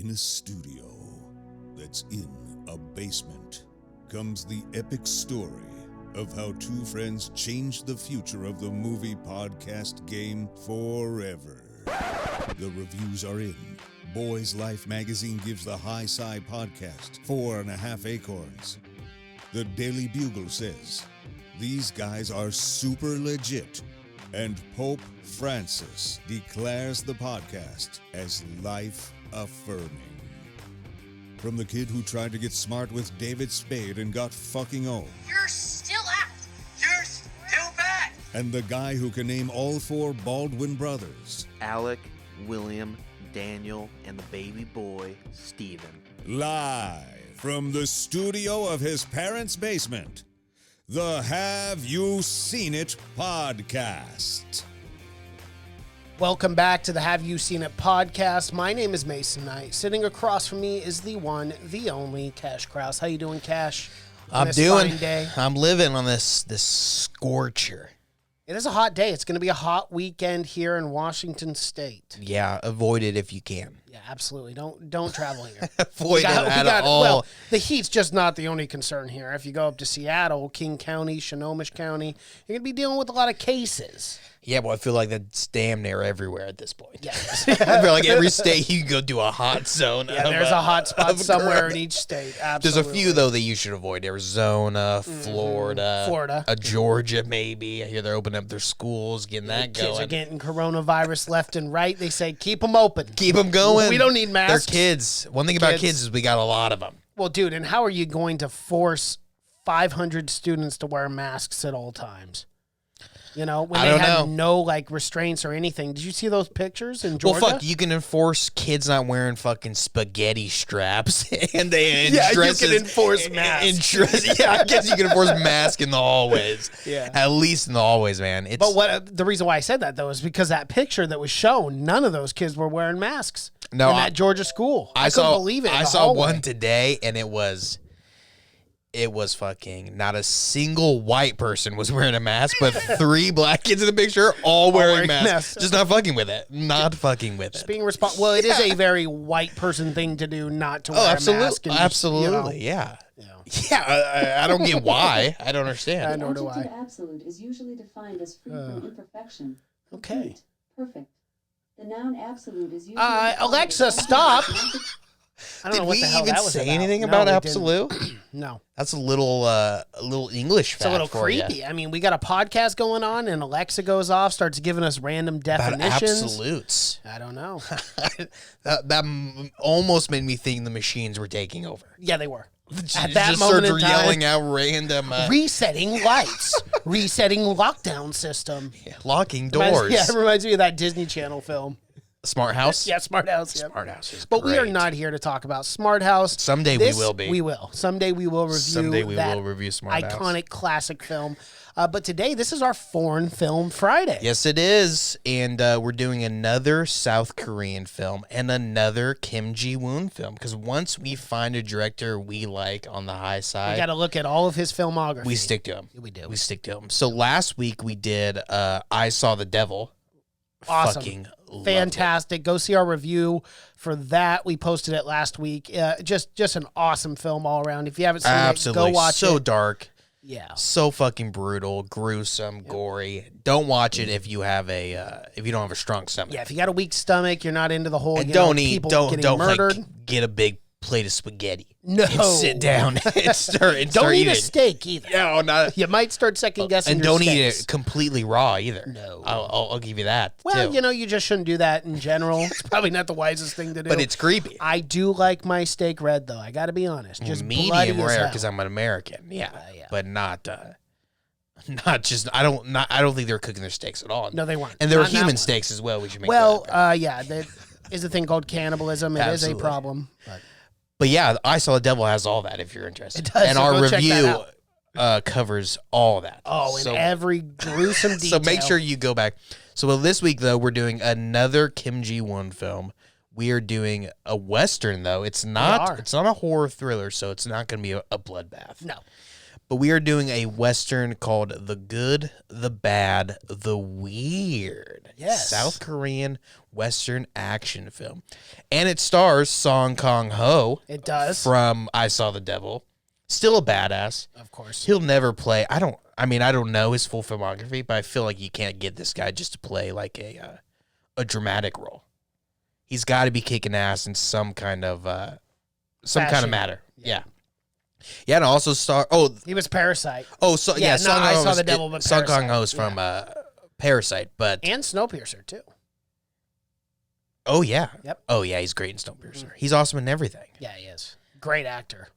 In a studio that's in a basement comes the epic story of how two friends changed the future of the movie podcast game forever. The reviews are in. Boys Life magazine gives the High Sci podcast 4.5 acorns. The Daily Bugle says, these guys are super legit. And Pope Francis declares the podcast as life-affirming. From the kid who tried to get smart with David Spade and got fucking old. You're still out. You're still bad. And the guy who can name all four Baldwin brothers. Alec, William, Daniel, and the baby boy, Stephen. Live from the studio of his parents' basement. The Have You Seen It podcast. Welcome back to the Have You Seen It podcast. My name is Mason Knight. Sitting across from me is the one, the only Cash Krause. How you doing, Cash? I'm doing. I'm living on this scorcher. It is a hot day. It's going to be a hot weekend here in Washington State. Yeah, avoid it if you can. Yeah, absolutely. Don't travel here. Avoid it at all. Well, the heat's just not the only concern here. If you go up to Seattle, King County, Snohomish County, you're going to be dealing with a lot of cases. Yeah, well, I feel like that's damn near everywhere at this point. Yes. I feel like every state you can go do a hot zone. Yeah, there's a hot spot somewhere in each state. Absolutely. There's a few, though, that you should avoid. Arizona, Florida. Georgia, maybe. I hear they're opening up their schools, getting that going. Kids are getting coronavirus left and right. They say, keep them open. Keep them going. We don't need masks. They're kids. One thing about kids is we got a lot of them. Well, dude, and how are you going to force 500 students to wear masks at all times? You know, when they had no, restraints or anything. Did you see those pictures in Georgia? Well, fuck, you can enforce kids not wearing fucking spaghetti straps and dresses. You can enforce masks. I guess you can enforce masks in the hallways. Yeah. At least in the hallways, man. But the reason why I said that, though, is because that picture that was shown, none of those kids were wearing masks in that Georgia school. I couldn't believe it. I saw one today, and it was fucking not a single white person was wearing a mask, but 3 black kids in the picture all wearing masks. Just not fucking with it. Not fucking with it. Just being responsible. Well, it is a very white person thing to do, not to wear a mask. Absolutely, yeah. I don't get why. I don't understand. Nor do I. The adjective absolute is usually defined as free from imperfection. Okay. Perfect. The noun absolute is usually Alexa, stop. I don't know what the hell that was say anything about absolute? No. That's a little English fact. It's a little creepy. I mean, we got a podcast going on, and Alexa goes off, starts giving us random definitions. About absolutes. I don't know. that almost made me think the machines were taking over. Yeah, they were. At that moment in time, yelling out random... resetting lights. Resetting lockdown system. Yeah, locking doors. It reminds me of that Disney Channel film. Smart House? Yeah, Smart House. Yeah. Smart House is But great. we are not here to talk about Smart House. Someday we will be. We will. Someday we will review Smart House. Iconic classic film. But today, this is our Foreign Film Friday. Yes, it is. And we're doing another South Korean film and another Kim Jee-woon film. Because once we find a director we like on the high side, we got to look at all of his filmography. We stick to him. We do. We stick to him. So last week we did I Saw the Devil. Awesome. Fucking fantastic. Go see our review for that. We posted it last week. Just an awesome film all around. If you haven't seen it, go watch it. So dark. Yeah. So fucking brutal, gruesome, gory. Don't watch it if you have if you don't have a strong stomach. Yeah, if you got a weak stomach, you're not into the whole don't murdered. Get a big plate of spaghetti. No. And sit down and start don't eat eating. a steak either. No, not. You might start second guessing and your don't steaks. eat it completely raw either. No. I'll give you that. Well, too. you just shouldn't do that in general. It's probably not the wisest thing to do. But it's creepy. I do like my steak red though. I got to be honest. Just medium rare because I'm an American. Yeah. But not. Not just. I don't think they're cooking their steaks at all. No, they weren't. And there were human steaks as well. We should make. There is a thing called cannibalism. It is a problem. But yeah, I Saw the Devil has all that. If you're interested, it does. And so our review covers all that. Oh, and every gruesome detail. So make sure you go back. So this week though, we're doing another Kim Jee-woon film. We are doing a Western though. It's not a horror thriller, so it's not going to be a bloodbath. No. But we are doing a Western called The Good, the Bad, the Weird. Yes. South Korean Western action film. And it stars Song Kang-ho. It does. From I Saw the Devil. Still a badass. Of course. He'll never play. I don't know his full filmography, but I feel like you can't get this guy just to play like a dramatic role. He's got to be kicking ass in some kind of matter. Yeah. Yeah, and also he was Parasite. Song I Saw the Devil, but Song Parasite. Kang-ho's from Parasite, but And Snowpiercer too. oh yeah, Yep. Oh yeah, he's great in Snowpiercer. He's awesome in everything. Yeah, he is. Great actor.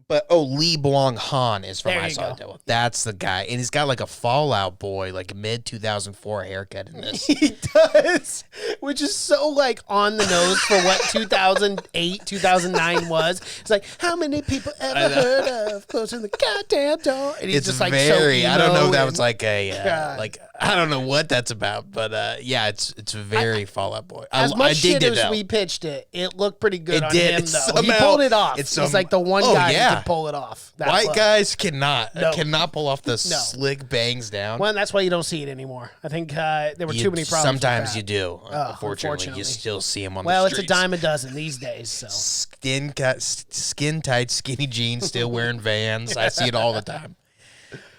But Lee Byung-hun is from There I you Saw go. the Devil. That's the guy, and he's got like a Fallout Boy, like mid 2004 haircut in this. He does, which is so like on the nose for what 2008, 2009 was. It's like, how many people ever heard of closing the goddamn door? And he's It's just like very. so I don't know if that emo was like a God. like I don't know what that's about, but yeah, it's very Fallout Boy. As I much shit digged it as though. we pitched it, it looked pretty good It on did. him It's though. He somehow- pulled it off. it's He's some- like the one Oh, guy yeah. who could pull it off. That White look. guys No. cannot pull off the slick bangs down. Well, that's why you don't see it anymore. I think there were too many problems. Sometimes with you that. do. Unfortunately, unfortunately. you still see them on Well, the it's a streets. dime a dozen these days. So Skin tight, skinny jeans, still wearing Vans. I see it all the time.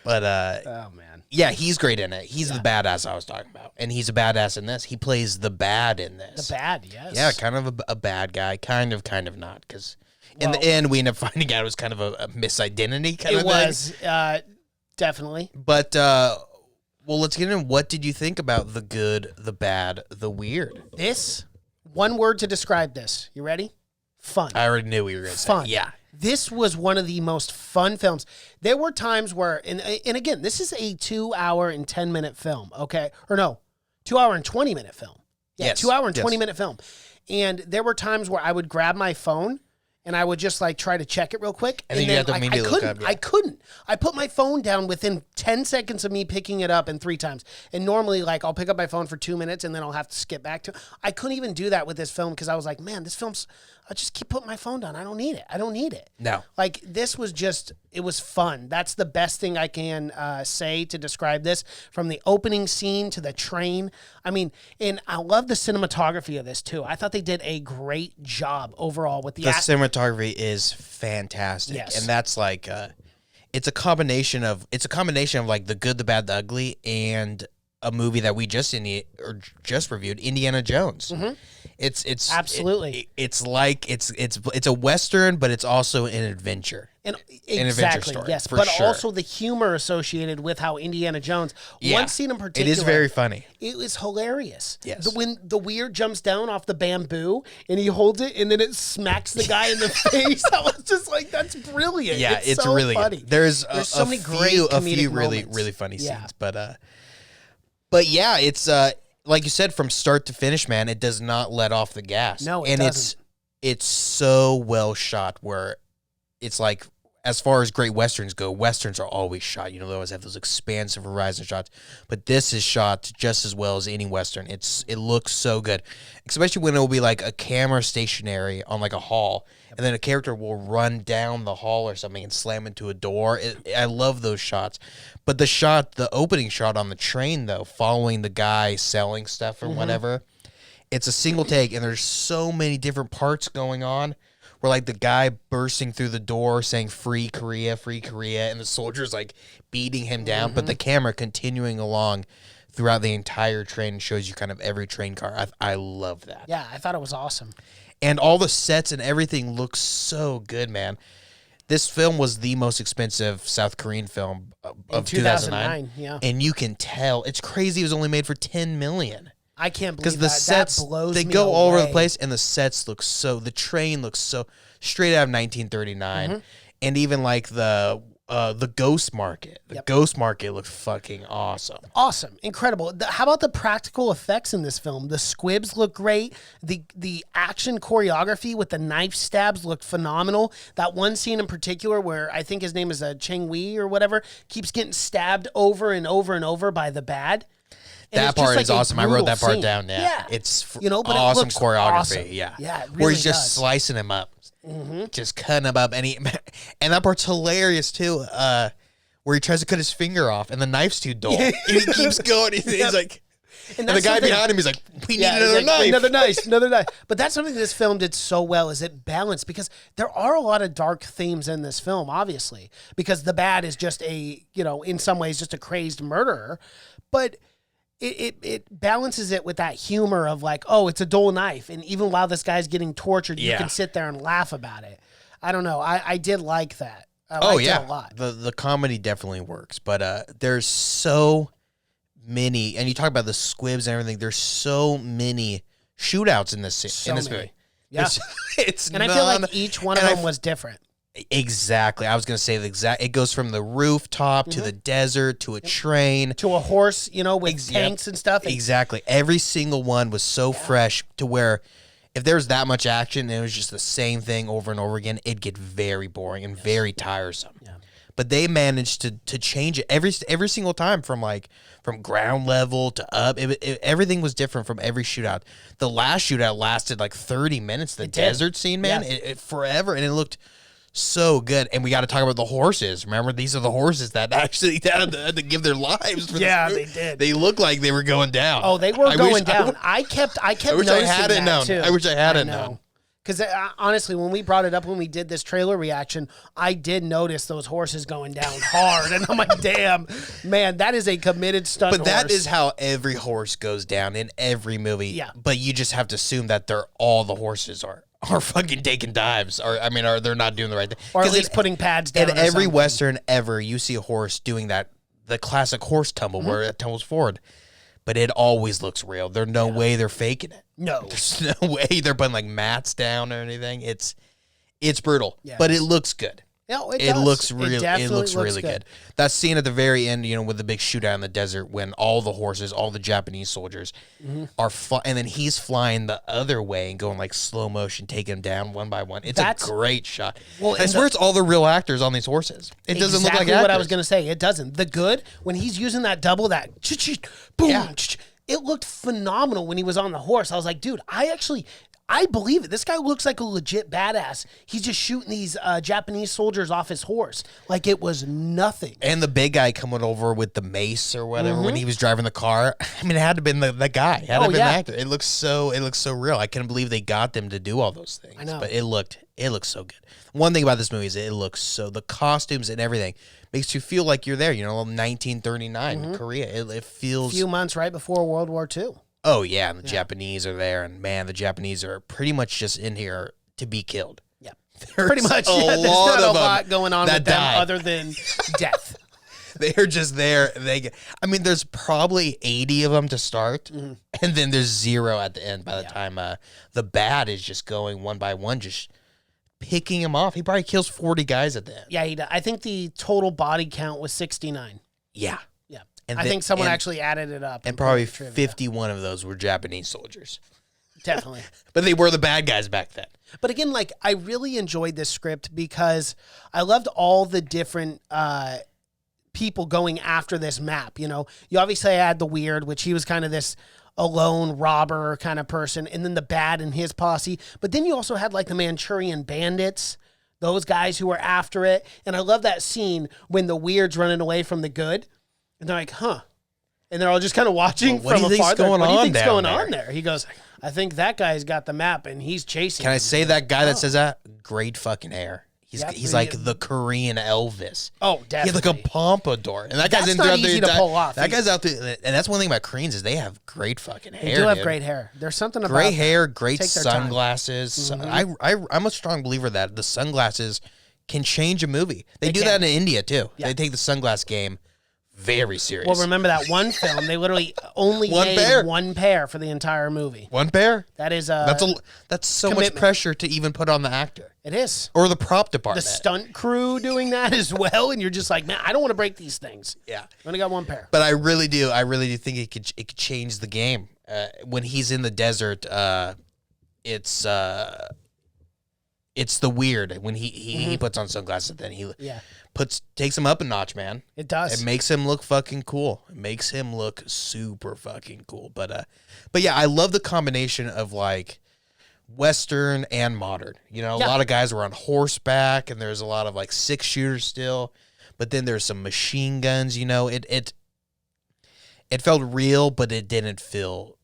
But oh man, yeah, he's great in it. He's the badass I was talking about, and he's a badass in this. He plays the bad in this. the bad, yes. Yeah, kind of a bad guy, kind of not, because in Well- the end we end up finding out it was kind of a misidentity kind It of was thing. definitely. But well, let's get in. What did you think about the good, the bad, the weird? This one word to describe this. You ready? Fun. I already knew we were going to say. Fun. Yeah. This was one of the most fun films. There were times where, and again, this is a 2 hour and 10-minute film, okay? Or no, 2 hour and 20-minute film. Yeah, Yes. 2 hour and Yes. 20-minute film. And there were times where I would grab my phone and I would just like try to check it real quick. And then you have to I immediately look up, yeah. I couldn't. I put my phone down within 10 seconds of me picking it up and 3 times. And normally, like, I'll pick up my phone for 2 minutes and then I'll have to skip back to. I couldn't even do that with this film because I was like, man, this film's. I'll just keep putting my phone down. I don't need it. No. Like, this was just, it was fun. That's the best thing I can say to describe this. From the opening scene to the train. I mean, and I love the cinematography of this, too. I thought they did a great job overall with the cinematography is fantastic. Yes. And that's like it's a combination of like the good, the bad, the ugly, and a movie that we just reviewed, Indiana Jones. Mm-hmm. It's Absolutely. it's like it's a Western, but it's also an adventure. And adventure exactly, story, yes. for But sure. also the humor associated with how Indiana Jones, Yeah. one scene in particular. It is very funny. It was hilarious. Yes. When the weird jumps down off the bamboo and he holds it and then it smacks the guy in the face. I was just like, that's brilliant. Yeah, it's so really funny. good. There's so many great few comedic really moments. really funny Yeah. scenes, but yeah, it's like you said, from start to finish, man, it does not let off the gas. No, it and doesn't. it's so well shot where it's like, as far as great westerns go, westerns are always shot. You know, they always have those expansive horizon shots, but this is shot just as well as any western. It looks so good, especially when it will be like a camera stationary on like a hall, and then a character will run down the hall or something and slam into a door. I love those shots. But the opening shot on the train though, following the guy selling stuff or whatever, it's a single take, and there's so many different parts going on. Where like the guy bursting through the door saying free Korea, and the soldiers like beating him down, but the camera continuing along throughout the entire train shows you kind of every train car. I love that. Yeah, I thought it was awesome. And all the sets and everything looks so good, man. This film was the most expensive South Korean film of 2009. Yeah. And you can tell, it's crazy it was only made for $10 million. I can't believe Because the that. sets, That blows they me go all over the away. place, and the sets look so, the train looks so straight out of 1939, and even like the Ghost Market. The Ghost Market looks fucking awesome. Awesome, incredible. How about the practical effects in this film? The squibs look great. The action choreography with the knife stabs looked phenomenal. That one scene in particular where I think his name is Cheng Wei or whatever keeps getting stabbed over and over and over by the bad. And That it's just part like is a awesome. I wrote brutal that part scene. down. Yeah, Yeah. It's But it awesome looks choreography. awesome. Yeah, Yeah, it where really he's just does. slicing him up. just cutting him up, and that part's hilarious too. Where he tries to cut his finger off, and the knife's too dull, and he keeps going. He's like. And the guy behind him is like, we need another knife. Another knife. But that's something this film did so well, is it balanced, because there are a lot of dark themes in this film, obviously, because the bad is just in some ways just a crazed murderer, but it balances it with that humor of like, oh, it's a dull knife. And even while this guy's getting tortured, you can sit there and laugh about it. I don't know. I did like that. I liked it a lot. The comedy definitely works, but there's so many, and you talk about the squibs and everything. There's so many shootouts in this movie. Yeah, I feel like each one of them was different. Exactly. I was gonna say it goes from the rooftop to the desert to a train to a horse, with tanks and stuff. Exactly. Every single one was so fresh to where if there was that much action and it was just the same thing over and over again, it'd get very boring and very tiresome. Yeah. But they managed to change it every single time from ground level to up. Everything was different from every shootout. The last shootout lasted like 30 minutes. The desert scene, man, it forever, and it looked so good. And we got to talk about the horses. Remember, these are the horses that actually had to give their lives for this movie. They did. They looked like they were going down. Oh, they were going down. I kept noticing that too. I wish I had it known. Because honestly, when we brought it up, when we did this trailer reaction, I did notice those horses going down hard. And I'm like, damn, man, that is a committed stunt But that is how every horse goes down in every movie. Yeah. But you just have to assume that all the horses are fucking taking dives. Or they're not doing the right thing. Or at least putting pads down. In every Western ever, you see a horse doing the classic horse tumble where it tumbles forward. But it always looks real. There's no way they're faking it. No. There's no way they're putting like mats down or anything. It's brutal, but it looks good. No, it looks really good. That scene at the very end, with the big shootout in the desert when all the horses, all the Japanese soldiers are and then he's flying the other way and going like slow motion, taking them down one by one. That's a great shot. Well, I swear it's all the real actors on these horses. It doesn't look like actors. What I was going to say. It doesn't. The good, when he's using that double, that boom, it looked phenomenal when he was on the horse. I was like, dude, I believe it. This guy looks like a legit badass. He's just shooting these Japanese soldiers off his horse like it was nothing. And the big guy coming over with the mace or whatever when he was driving the car. It had to have been the guy. It had to have been the actor. It looks so real. I couldn't believe they got them to do all those things. I know. But it looked so good. One thing about this movie is it looks the costumes and everything makes you feel like you're there. 1939 Korea. It feels a few months right before World War II. Oh, yeah, and the Japanese are there, and man, the Japanese are pretty much just in here to be killed. Yeah, pretty much. There's not a lot going on with them other than death. They're just there. There's probably 80 of them to start, and then there's 0 at the end by the time the bad is just going one by one, just picking him off. He probably kills 40 guys at the end. Yeah, he does. I think the total body count was 69. Yeah. And I think someone actually added it up. And probably 51 of those were Japanese soldiers. Definitely. But they were the bad guys back then. But again, I really enjoyed this script because I loved all the different people going after this map. You obviously had the weird, which he was kind of this alone robber kind of person, and then the bad and his posse. But then you also had the Manchurian bandits, those guys who were after it. And I love that scene when the weird's running away from the good. And they're like, huh. And they're all just kind of watching from afar. What do you think's going on there? He goes, I think that guy's got the map and he's chasing. Can I say that guy that says that? Great fucking hair. He's like the Korean Elvis. Oh, definitely. He has like a pompadour. And that's not easy to pull off. That guy's out there. And that's one thing about Koreans is they have great fucking hair. They do have great hair. There's something about great hair, great sunglasses. I'm a strong believer that the sunglasses can change a movie. They do that in India too. Yeah. They take the sunglass game very serious. Well, remember that one film? They literally only made one pair for the entire movie. One pair? That is that's so much pressure to even put on the actor. It is. Or the prop department. The stunt crew doing that as well, and you're just like, man, I don't want to break these things. Yeah, I only got one pair. But I really do think it could change the game. When he's in the desert, it's the weird when he puts on sunglasses. Then he takes him up a notch, man. It does. It makes him look fucking cool. It makes him look super fucking cool. But yeah, I love the combination of Western and modern. You know, a lot of guys were on horseback, and there's a lot of like 6-shooters still, but then there's some machine guns. You know, it felt real, but it didn't feel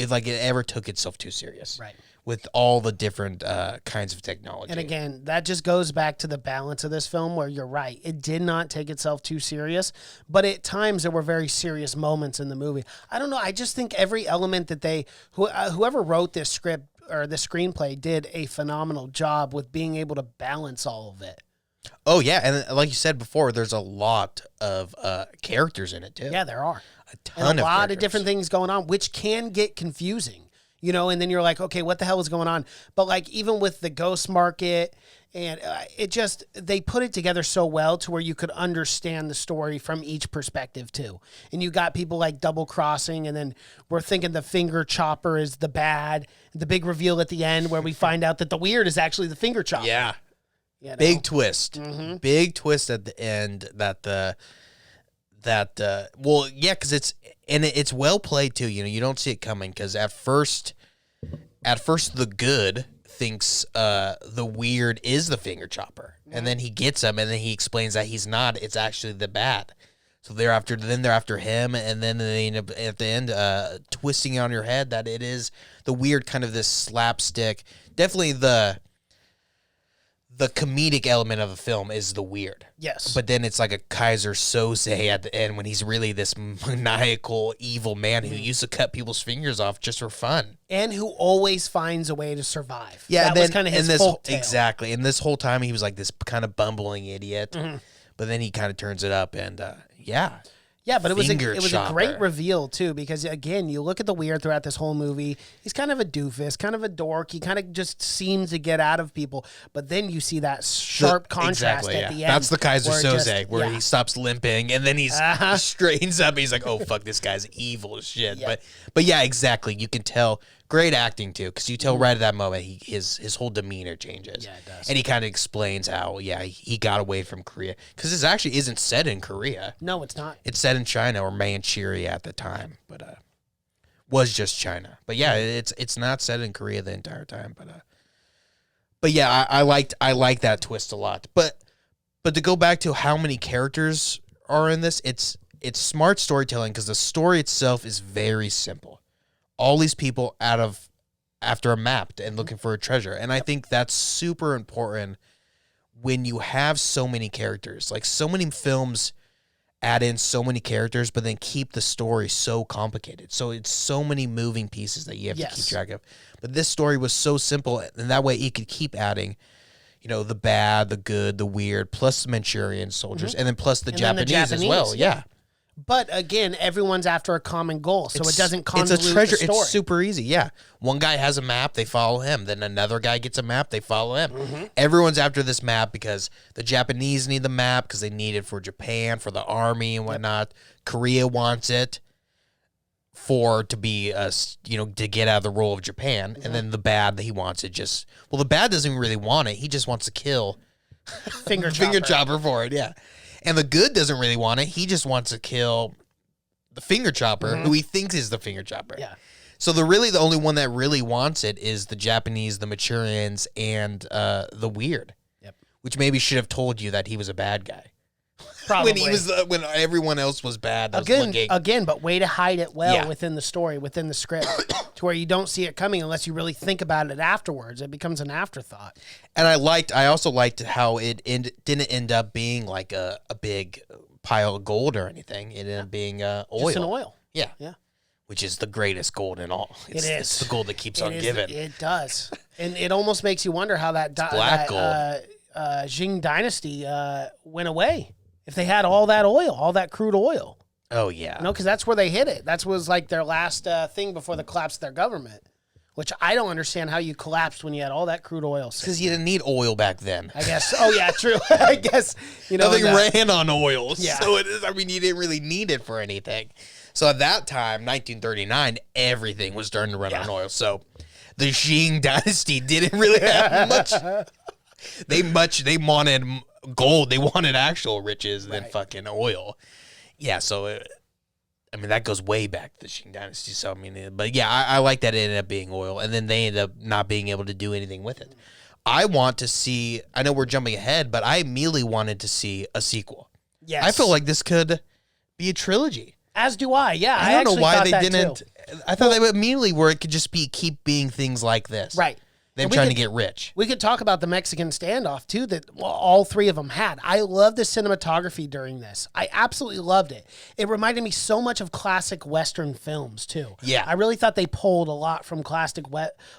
like it ever took itself too serious. Right. With all the different kinds of technology. And again, that just goes back to the balance of this film where you're right. It did not take itself too serious, but at times there were very serious moments in the movie. I don't know. I just think every element that whoever wrote this script or the screenplay did a phenomenal job with being able to balance all of it. Oh, yeah. And like you said before, there's a lot of characters in it, too. Yeah, there are. A ton a of lot of different things going on, which can get confusing. You know, and then you're like, okay, what the hell is going on? But like, even with the ghost market, and they put it together so well to where you could understand the story from each perspective too. And you got people like double crossing, and then we're thinking the finger chopper is the bad. The big reveal at the end where we find out that the weird is actually the finger chopper. Yeah. You know? Big twist. Mm-hmm. Big twist at the end because it's well played too. You know, you don't see it coming because at first the good thinks the weird is the finger chopper, and then he gets him, and then he explains that he's not. It's actually the bad. So they're after him, and then they end up at the end twisting on your head that it is the weird, kind of this slapstick. Definitely the comedic element of the film is the weird. Yes. But then it's like a Kaiser Soze at the end when he's really this maniacal, evil man who used to cut people's fingers off just for fun. And who always finds a way to survive. Yeah, that was kind of his folktale. Exactly. And this whole time he was like this kind of bumbling idiot. Mm-hmm. But then he kind of turns it up and yeah. Yeah, but it was Finger a great chopper. reveal, too, because, again, you look at the weird throughout this whole movie. He's kind of a doofus, kind of a dork. He kind of just seems to get out of people. But then you see that sharp contrast at the end. That's the Kaiser Soze, where yeah. he stops limping, and then he straightens up. He's like, oh, fuck, this guy's evil as shit. Yeah. But yeah, exactly. You can tell. Great acting, too, because you tell right at that moment his whole demeanor changes. Yeah, it does. And he kind of explains how, he got away from Korea. Because this actually isn't set in Korea. No, it's not. It's set in China or Manchuria at the time, but was just China. But yeah, it's not set in Korea the entire time. But yeah, I like that twist a lot. But to go back to how many characters are in this, it's smart storytelling because the story itself is very simple. All these people after a map and looking for a treasure. And I think that's super important when you have so many characters. Like, so many films add in so many characters, but then keep the story so complicated. So it's so many moving pieces that you have to keep track of. But this story was so simple, and that way it could keep adding, you know, the bad, the good, the weird, plus the Manchurian soldiers, and then plus the Japanese as well. Yeah. But again, everyone's after a common goal, so it doesn't convolute It's a treasure. the story. It's super easy. Yeah, one guy has a map, they follow him. Then another guy gets a map, they follow him. Mm-hmm. Everyone's after this map because the Japanese need the map because they need it for Japan, for the army and whatnot. Korea wants it to be to get out of the role of Japan, and then the bad he wants it the bad doesn't really want it. He just wants to kill finger chopper for it. Yeah. And the good doesn't really want it. He just wants to kill the finger chopper, who he thinks is the finger chopper. Yeah. So the only one that really wants it is the Japanese, the Manchurians, and the weird. Yep. Which maybe should have told you that he was a bad guy. Probably. when everyone else was bad. Again, but way to hide it well within the story, within the script, to where you don't see it coming unless you really think about it afterwards. It becomes an afterthought. And I also liked how it didn't end up being like a big pile of gold or anything. It ended up being oil. Just an oil. Yeah. Yeah. Which is the greatest gold in all. It's the gold that keeps on giving. It does. And it almost makes you wonder how that Jing dynasty went away. If they had all that oil, all that crude oil. Oh, yeah. Because that's where they hid it. That was like their last thing before the collapse of their government, which I don't understand how you collapsed when you had all that crude oil. Because you didn't need oil back then. I guess. Oh, yeah, true. I guess. Nothing ran on oil. Yeah. So you didn't really need it for anything. So at that time, 1939, everything was starting to run on oil. So the Jing dynasty didn't really have much. They wanted gold. They wanted actual riches than fucking oil. Yeah, so I mean, that goes way back to the Qing Dynasty. So, I mean, but yeah, I like that it ended up being oil, and then they ended up not being able to do anything with it. I want to see, I know we're jumping ahead, but I immediately wanted to see a sequel. Yes. I feel like this could be a trilogy. As do I. Yeah. I don't know why they didn't. Too. I thought they would immediately where it could just be keep being things like this. Right. Them trying to get rich. We could talk about the Mexican standoff, too, that all three of them had. I love the cinematography during this. I absolutely loved it. It reminded me so much of classic Western films, too. Yeah. I really thought they pulled a lot from classic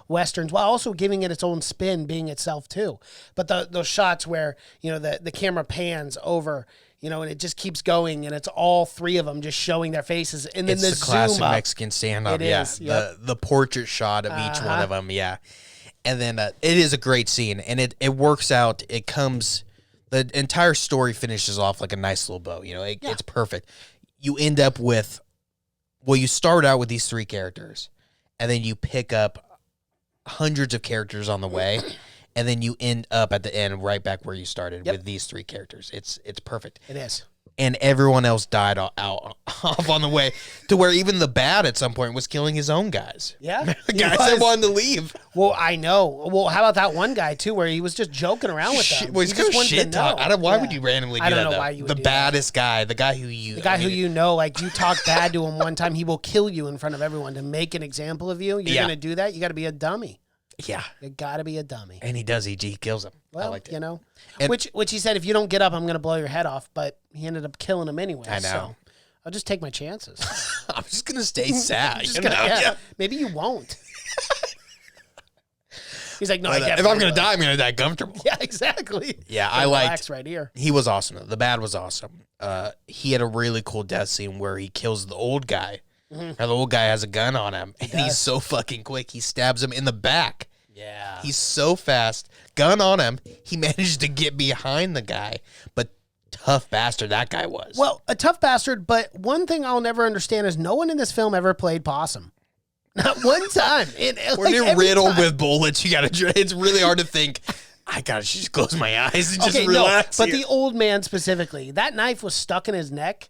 Westerns while also giving it its own spin, being itself, too. But those shots where, the camera pans over, and it just keeps going, and it's all three of them just showing their faces. And then it's the classic Mexican standoff. It is, yep. The portrait shot of each one of them, yeah. And then it is a great scene, and it works out. It comes, the entire story finishes off like a nice little bow. It's perfect. You end up with, you start out with these three characters, and then you pick up hundreds of characters on the way, and then you end up at the end right back where you started with these three characters. It's perfect. It is. And everyone else died off on the way to where even the bad at some point was killing his own guys. Yeah. The guys that wanted to leave. Well, I know. Well, how about that one guy, too, where he was just joking around with them? Well, he's just kind of wanted to shit talk. know. Why would you randomly do that? I don't know though? why you would The do baddest guy, the guy who you... The guy who you know, like, you talk bad to him one time, he will kill you in front of everyone to make an example of you. You're going to do that? You got to be a dummy. Yeah. You got to be a dummy. And he does. He kills him. Well, I liked it. And which he said, if you don't get up, I'm going to blow your head off. But he ended up killing him anyway. I know. So I'll just take my chances. I'm just going to stay sad. Maybe you won't. He's like, no, But, if I'm going to die, I'm going to die comfortable. Yeah, exactly. Yeah, I liked. Relax right here. He was awesome. The bad was awesome. He had a really cool death scene where he kills the old guy. And the old guy has a gun on him, and he's so fucking quick. He stabs him in the back. Yeah. He's so fast. Gun on him. He managed to get behind the guy, but tough bastard that guy was. Well, a tough bastard, but one thing I'll never understand is no one in this film ever played possum. Not one time. When you're riddled with bullets, it's really hard to think, I gotta just close my eyes and just relax. But the old man specifically, that knife was stuck in his neck.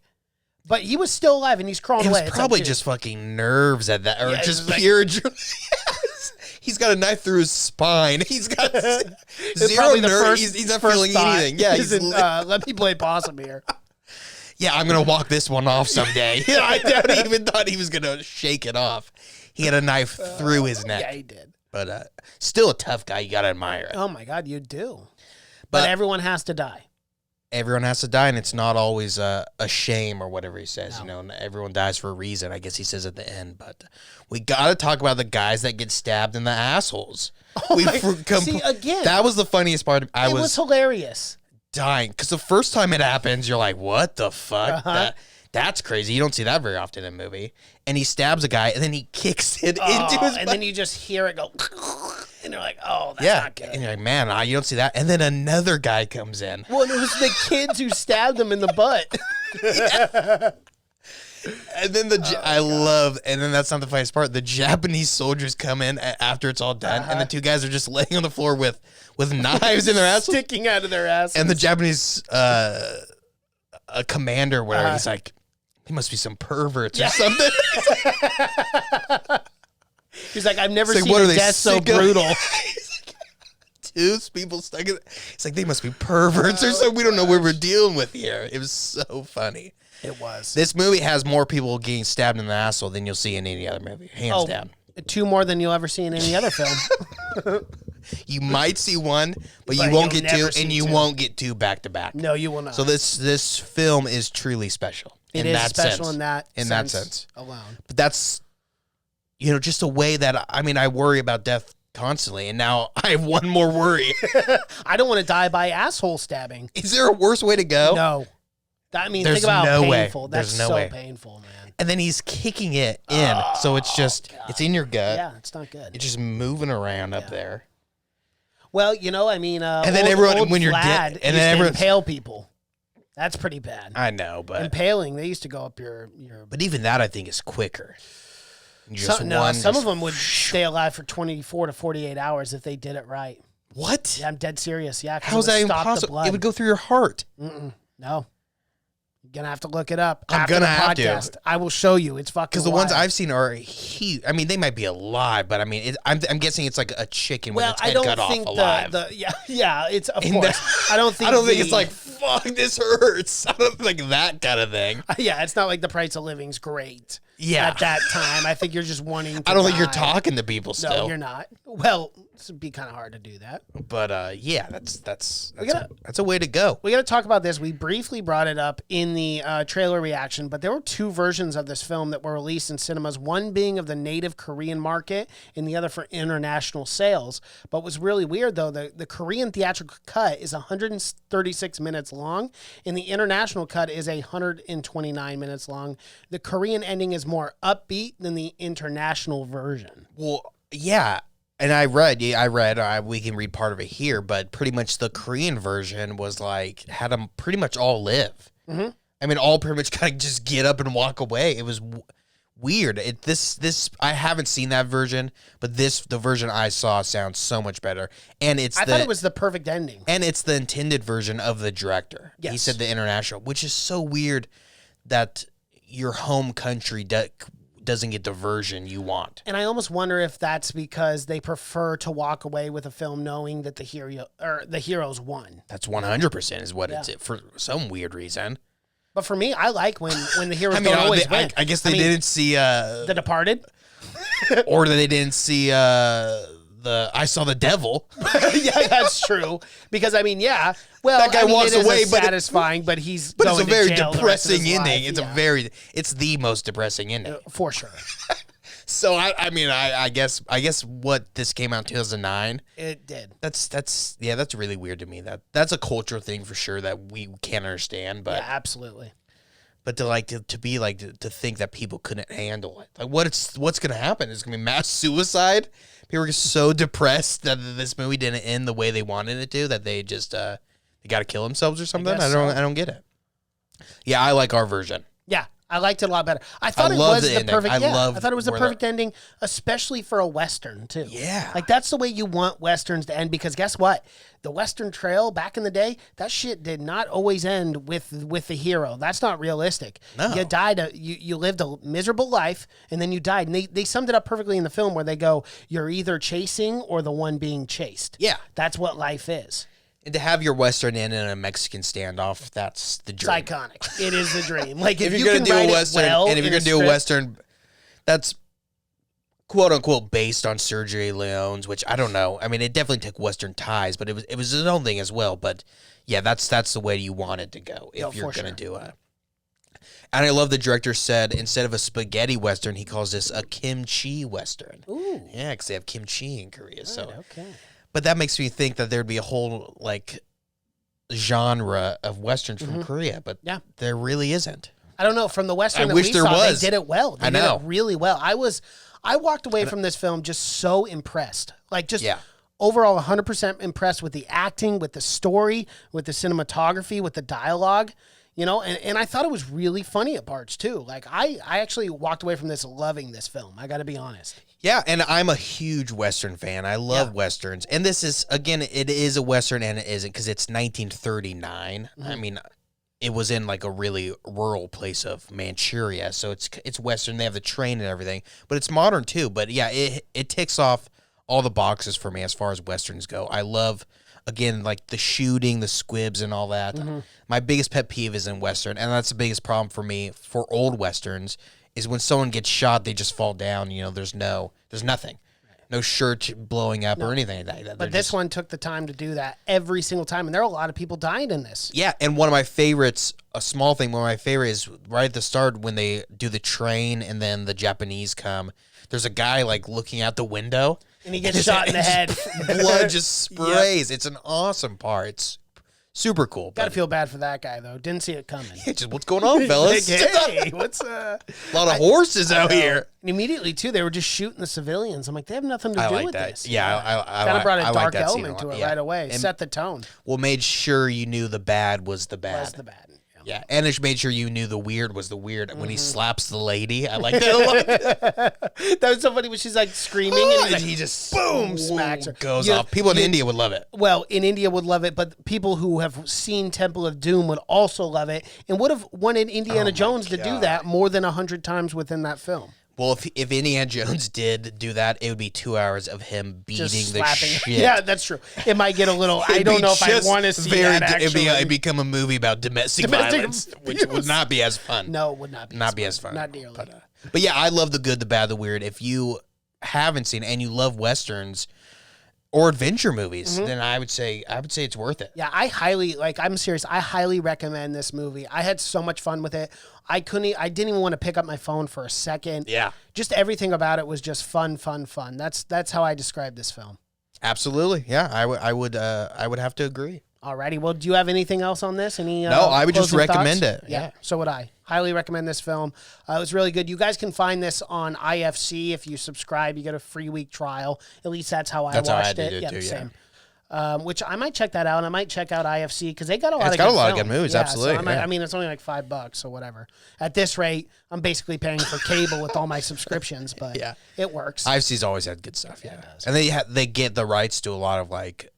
But he was still alive, and he's crawling away. It was probably just fucking nerves at that, or just pure. He's got a knife through his spine. He's got zero nerve. He's not feeling anything. Yeah, let me play possum here. Yeah, I'm gonna walk this one off someday. I never even thought he was gonna shake it off. He had a knife through his neck. Yeah, he did. But still a tough guy. You gotta admire it. Oh my God, you do. But everyone has to die. Everyone has to die, and it's not always a shame or whatever he says. No. Everyone dies for a reason, I guess he says at the end. But we got to talk about the guys that get stabbed in the assholes. See, again, that was the funniest part. It was hilarious. Dying, because the first time it happens, you're like, what the fuck? That's crazy. You don't see that very often in a movie. And he stabs a guy, and then he kicks it into his and then you just hear it go, and you're like, oh, that's not good. And you're like, man, you don't see that. And then another guy comes in. Well, it was the kids who stabbed him in the butt. And then and then that's not the funniest part. The Japanese soldiers come in after it's all done, and the two guys are just laying on the floor with knives in their ass, sticking out of their asses. And the Japanese a commander, where he's like, he must be some perverts or something. He's like, I've never seen a death so brutal. Two people stuck in. It's like, they must be perverts or something. We don't know what we're dealing with here. It was so funny. It was. This movie has more people getting stabbed in the asshole than you'll see in any other movie, hands down. 2 more than you'll ever see in any other film. You might see one, but you won't get 2, and you won't get 2 back to back. No, you will not. So this film is truly special. It is special in that sense alone. But that's, just a way that, I worry about death constantly, and now I have one more worry. I don't want to die by asshole stabbing. Is there a worse way to go? No. There's think about no how way. painful. That's There's no way. painful, man. And then he's kicking it in, so it's just, it's in your gut. Yeah, it's not good. It's just moving around up there. Well, and then everyone, when you're dead, and then everyone impale people. That's pretty bad. I know, but impaling, they used to go up your. But even that, I think, is quicker. Some of them would stay alive for 24 to 48 hours if they did it right. What? Yeah, I'm dead serious. Yeah, how's that impossible? It would go through your heart. No. You're gonna have to look it up. I'm after gonna the have to. podcast. I will show you. It's fucking. Because the ones wild. I've seen are huge. I mean, they might be alive, but I mean, I'm guessing it's like a chicken with its head cut off alive. Yeah, it's of course. I don't think it's like fuck. This hurts. I don't think that kind of thing. Yeah, it's not like the price of living's great. Yeah. At that time, I think you're just wanting. To I don't think you're die. talking to people still. No, you're not. Well, it'd be kind of hard to do that. But yeah, that's a way to go. We got to talk about this. We briefly brought it up in the trailer reaction, but there were two versions of this film that were released in cinemas, one being of the native Korean market and the other for international sales. But what's really weird, though, the Korean theatrical cut is 136 minutes long, and the international cut is 129 minutes long. The Korean ending is more upbeat than the international version. Well, yeah. And I read, we can read part of it here, but pretty much the Korean version was like, had them pretty much all live. Mm-hmm. I mean, all pretty much kind of just get up and walk away. It was weird. I haven't seen that version, but the version I saw sounds so much better. And I thought it was the perfect ending. And it's the intended version of the director. Yes. He said the international, which is so weird that your home country doesn't get the version you want. And I almost wonder if that's because they prefer to walk away with a film knowing that the heroes won. That's 100% is what it's for some weird reason. But for me, I like when the heroes don't always win. I guess they didn't see The Departed, or they didn't see I Saw the Devil. Yeah, that's true. Because I mean, yeah, well, that guy walks away, but satisfying. But he's but it's a going to very jail the rest of his depressing ending. life. It's the most depressing ending For sure. So I guess what this came out in 2009. It did. That's really weird to me. That's a cultural thing for sure that we can't understand. But Yeah, absolutely. But to think that people couldn't handle it. Like what's gonna happen? It's gonna be mass suicide. People are so depressed that this movie didn't end the way they wanted it to, that they just they gotta kill themselves or something. I don't get it. Yeah, I like our version. Yeah, I liked it a lot better. I thought it love was the the ending. perfect. I I love thought it was the where perfect ending, especially for a Western too. Yeah. like that's the way you want Westerns to end. Because guess what? The Western Trail back in the day, that shit did not always end with the hero. That's not realistic. No. You died. You lived a miserable life, and then you died. And they summed it up perfectly in the film where they go, "You're either chasing or the one being chased." Yeah. That's what life is. And to have your Western end in a Mexican standoff, that's the It's dream. iconic. It is the dream. Like If you you're can gonna do write a it Western, well and if you're in gonna do a script- Western, that's quote unquote based on Sergio Leone's, which I don't know. I mean, it definitely took Western ties, but it was his own thing as well. But yeah, that's the way you want it to go if you're gonna do it. And I love the director said instead of a spaghetti Western, he calls this a kimchi Western. Ooh. Yeah, because they have kimchi in Korea. So, Okay. but that makes me think that there'd be a whole like genre of Westerns from Korea, but Yeah. there really isn't. I don't know. From the Western I that wish we there saw, was. they did it well. They I know. did it really well. I walked away from this film just so impressed. Like just Yeah. overall 100% impressed with the acting, with the story, with the cinematography, with the dialogue, you know, and I thought it was really funny at parts too. Like I actually walked away from this loving this film. I got to be honest. Yeah, and I'm a huge Western fan. I love Westerns. And this is, again, it is a Western and it isn't because it's 1939. I mean, it was in like a really rural place of Manchuria. So it's Western. They have the train and everything. But it's modern too. But yeah, it ticks off all the boxes for me as far as Westerns go. I love, again, like the shooting, the squibs and all that. My biggest pet peeve is in Western. And that's the biggest problem for me for old Westerns is when someone gets shot, they just fall down. You know, there's nothing. No shirt blowing up or anything like that. But this one took the time to do that every single time. And there are a lot of people dying in this. Yeah, and one of my favorites, a small thing, one of my favorites is right at the start when they do the train and then the Japanese come. There's a guy like looking out the window. And he gets shot in the head. Blood just sprays. It's an awesome part. It's super cool. Got to But feel bad for that guy, though. Didn't see it coming. just what's going on, fellas? Hey, what's A lot of horses out here. And immediately, too, they were just shooting the civilians. I'm like, they have nothing to I do like with that. this. Yeah, I Kind of brought a I like dark that scene element a to lot. it Yeah. right away. And Set the tone. well, made sure you knew the bad was the bad. Was the bad. Yeah. Yeah, and it made sure you knew the weird was the weird. When he slaps the lady, I like that a lot. That was so funny when she's like screaming and he's like, he just boom, smacks her. Goes off. People in India would love it. Well, in India would love it, but people who have seen Temple of Doom would also love it and would have wanted Indiana Jones to do that more than 100 times within that film. Well, if Indiana Jones did do that, it would be 2 hours of him beating Just the slapping. shit. Yeah, that's true. It might get a little. I don't know if I want to see that. Actually, it'd become a movie about domestic violence, which would not be as fun. No, it would not be. Not be as fun. Not nearly. But yeah, I love the good, the bad, the weird. If you haven't seen it and you love westerns or adventure movies, then I would say it's worth it. Yeah, I'm serious. I highly recommend this movie. I had so much fun with it. I didn't even want to pick up my phone for a second. Yeah. Just everything about it was just fun. That's how I describe this film. Absolutely. Yeah, I would have to agree. Alrighty. Well, do you have anything else on this? No, I would just recommend it. Yeah. So would I. Highly recommend this film. It was really good. You guys can find this on IFC. If you subscribe, you get a free week trial. At least that's how I watched it. Yeah, same. Which I might check that out. I might check out IFC because they got a lot It's of got good a lot of films. good movies, Yeah, absolutely. So I mean, it's only like $5, so whatever. At this rate, I'm basically paying for cable with all my subscriptions, but it works. IFC's always had good stuff, yeah. it does. And they get the rights to a lot of like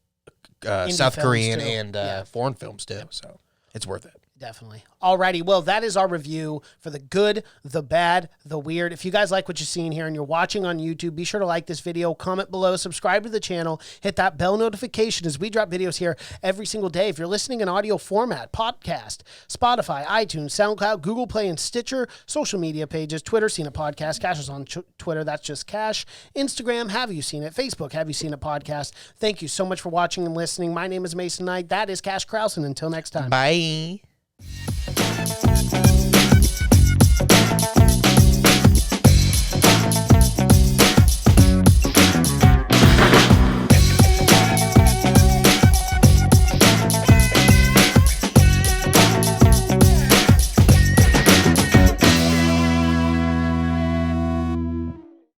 South films, Korean too. and foreign films too, so it's worth it. Definitely. Alrighty, well, that is our review for the good, the bad, the weird. If you guys like what you're seeing here and you're watching on YouTube, be sure to like this video, comment below, subscribe to the channel, hit that bell notification as we drop videos here every single day. If you're listening in audio format, podcast, Spotify, iTunes, SoundCloud, Google Play, and Stitcher, social media pages, Twitter, Seen It Podcast, Cash is on Twitter, that's just Cash, Instagram, Have You Seen It, Facebook, Have You Seen It Podcast. Thank you so much for watching and listening. My name is Mason Knight. That is Cash Krause, and until next time. Bye.